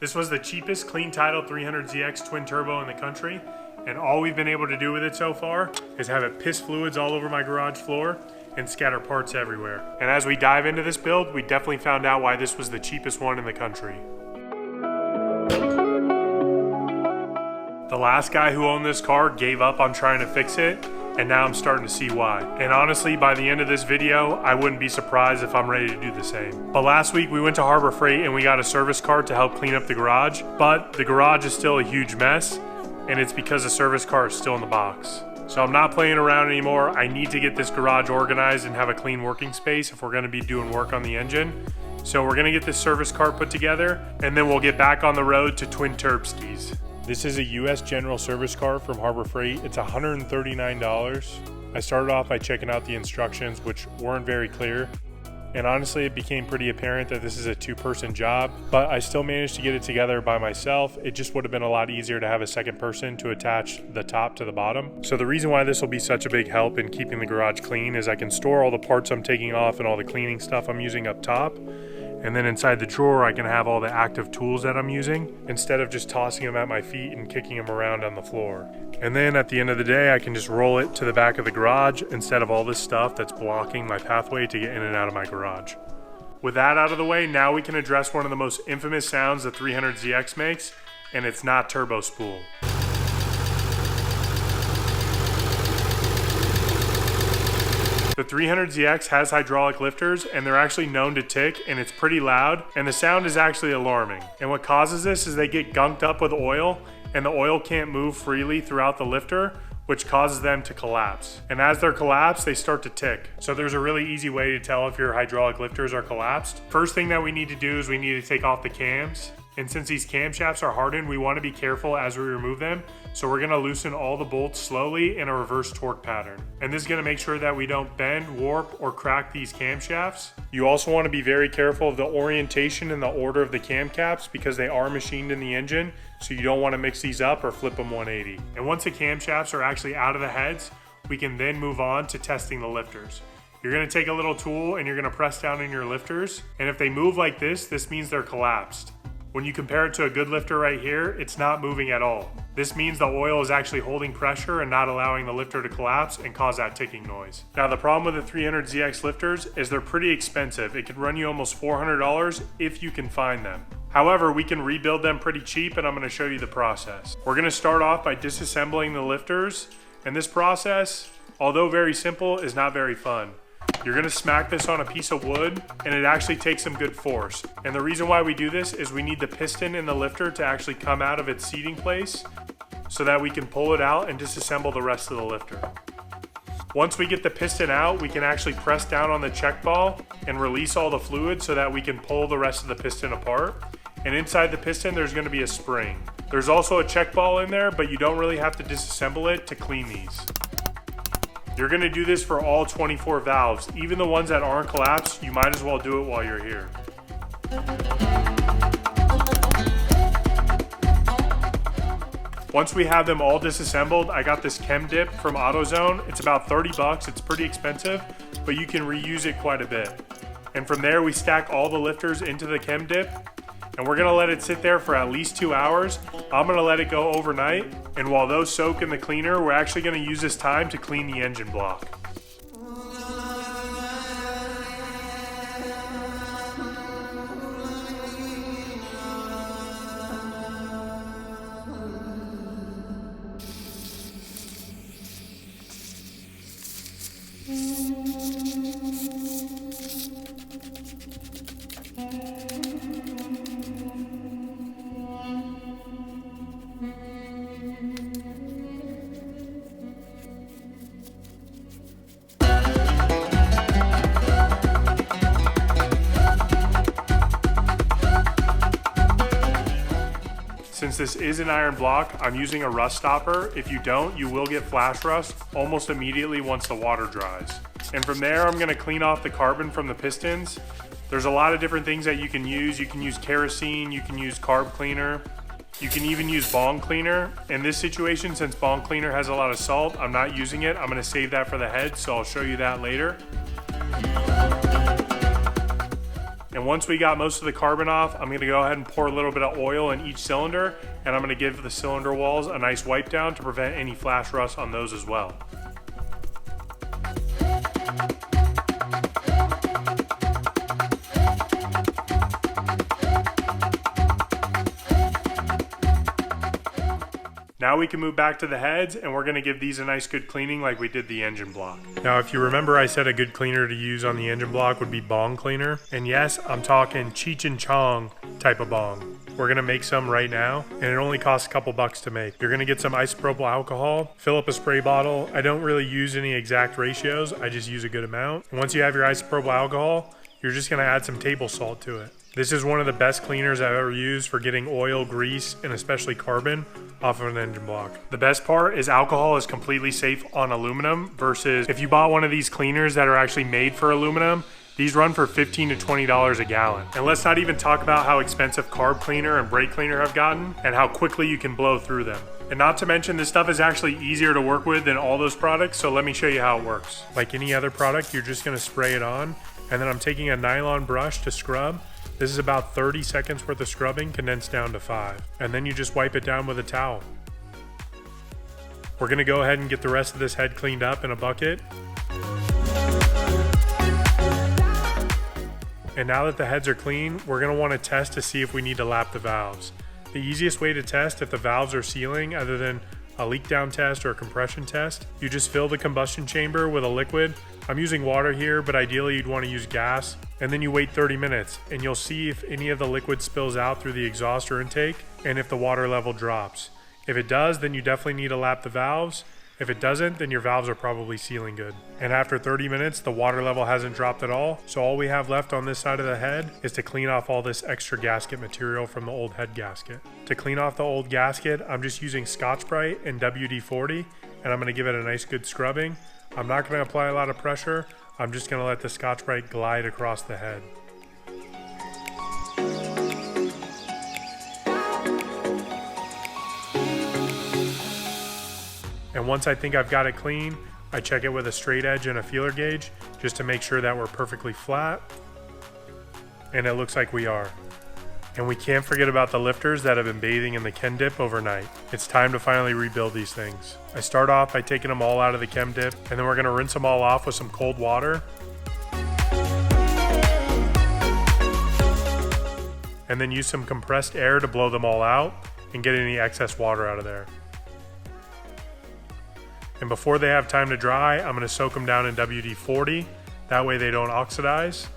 This was the cheapest clean title 300ZX twin turbo in the country, and all we've been able to do with it so far is have it piss fluids all over my garage floor and scatter parts everywhere. And as we dive into this build, we definitely found out why this was the cheapest one in the country. The last guy who owned this car gave up on trying to fix it, and now I'm starting to see why. And honestly, by the end of this video, I wouldn't be surprised if I'm ready to do the same. But last week we went to Harbor Freight and we got a service car to help clean up the garage, but the garage is still a huge mess, and it's because the service car is still in the box. So I'm not playing around anymore. I need to get this garage organized and have a clean working space if we're gonna be doing work on the engine. So we're gonna get this service car put together, and then we'll get back on the road to Twin Turbskis. This is a US General service car from Harbor Freight. It's $139. I started off by checking out the instructions, which weren't very clear. And honestly, it became pretty apparent that this is a two-person job, but I still managed to get it together by myself. It just would have been a lot easier to have a second person to attach the top to the bottom. So the reason why this will be such a big help in keeping the garage clean is I can store all the parts I'm taking off and all the cleaning stuff I'm using up top. And then inside the drawer, I can have all the active tools that I'm using instead of just tossing them at my feet and kicking them around on the floor. And then at the end of the day, I can just roll it to the back of the garage instead of all this stuff that's blocking my pathway to get in and out of my garage. With that out of the way, now we can address one of the most infamous sounds the 300ZX makes, and it's not turbo spool. The 300ZX has hydraulic lifters, and they're actually known to tick, and it's pretty loud, and the sound is actually alarming. And what causes this is they get gunked up with oil, and the oil can't move freely throughout the lifter, which causes them to collapse. And as they're collapsed, they start to tick. So there's a really easy way to tell if your hydraulic lifters are collapsed. First thing that we need to do is we need to take off the cams. And since these camshafts are hardened, we want to be careful as we remove them. So we're going to loosen all the bolts slowly in a reverse torque pattern. And this is going to make sure that we don't bend, warp, or crack these camshafts. You also want to be very careful of the orientation and the order of the cam caps because they are machined in the engine. So you don't want to mix these up or flip them 180. And once the camshafts are actually out of the heads, we can then move on to testing the lifters. You're going to take a little tool and you're going to press down in your lifters. And if they move like this means they're collapsed. When you compare it to a good lifter right here, it's not moving at all. This means the oil is actually holding pressure and not allowing the lifter to collapse and cause that ticking noise. Now the problem with the 300ZX lifters is they're pretty expensive. It could run you almost $400 if you can find them. However, we can rebuild them pretty cheap, and I'm going to show you the process. We're going to start off by disassembling the lifters, and this process, although very simple, is not very fun. You're going to smack this on a piece of wood, and it actually takes some good force. And the reason why we do this is we need the piston in the lifter to actually come out of its seating place so that we can pull it out and disassemble the rest of the lifter. Once we get the piston out, we can actually press down on the check ball and release all the fluid so that we can pull the rest of the piston apart. And inside the piston, there's going to be a spring. There's also a check ball in there, but you don't really have to disassemble it to clean these. You're going to do this for all 24 valves. Even the ones that aren't collapsed, you might as well do it while you're here. Once we have them all disassembled, I got this chem dip from AutoZone. It's about 30 bucks. It's pretty expensive, but you can reuse it quite a bit. And from there, we stack all the lifters into the chem dip, and we're gonna let it sit there for at least 2 hours. I'm gonna let it go overnight, and while those soak in the cleaner, we're actually gonna use this time to clean the engine block. Since this is an iron block, I'm using a rust stopper. If you don't, you will get flash rust almost immediately once the water dries. And from there, I'm gonna clean off the carbon from the pistons. There's a lot of different things that you can use. You can use kerosene, you can use carb cleaner, you can even use bong cleaner. In this situation, since bong cleaner has a lot of salt, I'm not using it. I'm gonna save that for the head, so I'll show you that later. And once we got most of the carbon off, I'm gonna go ahead and pour a little bit of oil in each cylinder, and I'm gonna give the cylinder walls a nice wipe down to prevent any flash rust on those as well. Now we can move back to the heads, and we're gonna give these a nice good cleaning like we did the engine block. Now, if you remember, I said a good cleaner to use on the engine block would be bong cleaner. And yes, I'm talking Cheech and Chong type of bong. We're gonna make some right now, and it only costs a couple bucks to make. You're gonna get some isopropyl alcohol, fill up a spray bottle. I don't really use any exact ratios, I just use a good amount. And once you have your isopropyl alcohol, you're just gonna add some table salt to it. This is one of the best cleaners I've ever used for getting oil, grease, and especially carbon off of an engine block. The best part is alcohol is completely safe on aluminum versus if you bought one of these cleaners that are actually made for aluminum, these run for $15 to $20 a gallon. And let's not even talk about how expensive carb cleaner and brake cleaner have gotten and how quickly you can blow through them. And not to mention, this stuff is actually easier to work with than all those products, so let me show you how it works. Like any other product, you're just gonna spray it on, and then I'm taking a nylon brush to scrub. This is about 30 seconds worth of scrubbing condensed down to 5. And then you just wipe it down with a towel. We're gonna go ahead and get the rest of this head cleaned up in a bucket. And now that the heads are clean, we're gonna wanna test to see if we need to lap the valves. The easiest way to test if the valves are sealing, other than a leak down test or a compression test, you just fill the combustion chamber with a liquid. I'm using water here, but ideally you'd want to use gas. And then you wait 30 minutes and you'll see if any of the liquid spills out through the exhaust or intake and if the water level drops. If it does, then you definitely need to lap the valves. If it doesn't, then your valves are probably sealing good. And after 30 minutes, the water level hasn't dropped at all. So all we have left on this side of the head is to clean off all this extra gasket material from the old head gasket. To clean off the old gasket, I'm just using Scotch-Brite and WD-40, and I'm gonna give it a nice good scrubbing. I'm not gonna apply a lot of pressure. I'm just gonna let the Scotch-Brite glide across the head. And once I think I've got it clean, I check it with a straight edge and a feeler gauge just to make sure that we're perfectly flat. And it looks like we are. And we can't forget about the lifters that have been bathing in the chem dip overnight. It's time to finally rebuild these things. I start off by taking them all out of the chem dip, and then we're gonna rinse them all off with some cold water. And then use some compressed air to blow them all out and get any excess water out of there. And before they have time to dry, I'm gonna soak them down in WD-40. That way they don't oxidize.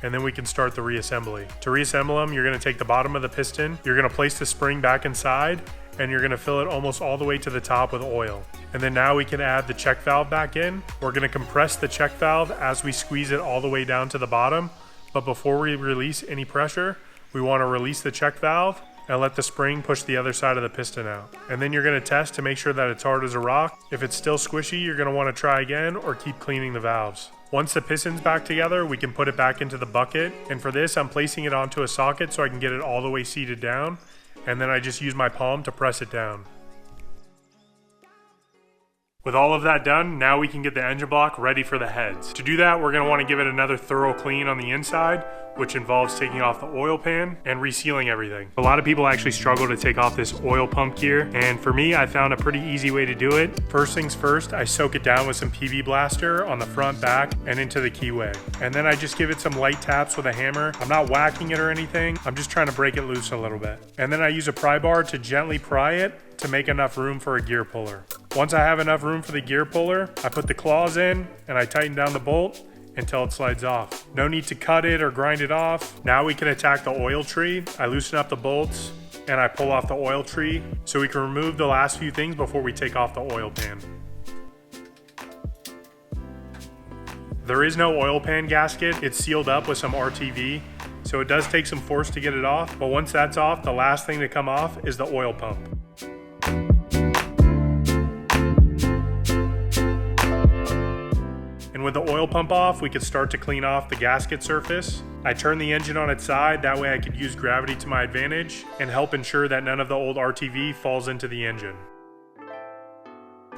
And then we can start the reassembly. To reassemble them, you're gonna take the bottom of the piston, you're gonna place the spring back inside, and you're gonna fill it almost all the way to the top with oil. And then now we can add the check valve back in. We're gonna compress the check valve as we squeeze it all the way down to the bottom. But before we release any pressure, we wanna release the check valve and let the spring push the other side of the piston out. And then you're gonna test to make sure that it's hard as a rock. If it's still squishy, you're gonna wanna try again or keep cleaning the valves. Once the piston's back together, we can put it back into the bucket. And for this, I'm placing it onto a socket so I can get it all the way seated down. And then I just use my palm to press it down. With all of that done, now we can get the engine block ready for the heads. To do that, we're gonna wanna give it another thorough clean on the inside, which involves taking off the oil pan and resealing everything. A lot of people actually struggle to take off this oil pump gear, and for me, I found a pretty easy way to do it. First things first, I soak it down with some PV Blaster on the front, back, and into the keyway. And then I just give it some light taps with a hammer. I'm not whacking it or anything, I'm just trying to break it loose a little bit. And then I use a pry bar to gently pry it to make enough room for a gear puller. Once I have enough room for the gear puller, I put the claws in and I tighten down the bolt until it slides off. No need to cut it or grind it off. Now we can attack the oil tree. I loosen up the bolts and I pull off the oil tree so we can remove the last few things before we take off the oil pan. There is no oil pan gasket. It's sealed up with some RTV, so it does take some force to get it off, but once that's off, the last thing to come off is the oil pump. And with the oil pump off, we could start to clean off the gasket surface. I turn the engine on its side, that way I could use gravity to my advantage and help ensure that none of the old RTV falls into the engine.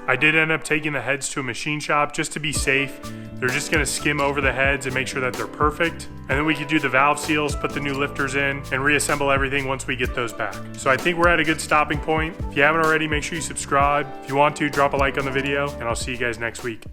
I did end up taking the heads to a machine shop just to be safe. They're just gonna skim over the heads and make sure that they're perfect. And then we could do the valve seals, put the new lifters in, and reassemble everything once we get those back. So I think we're at a good stopping point. If you haven't already, make sure you subscribe. If you want to, drop a like on the video, and I'll see you guys next week.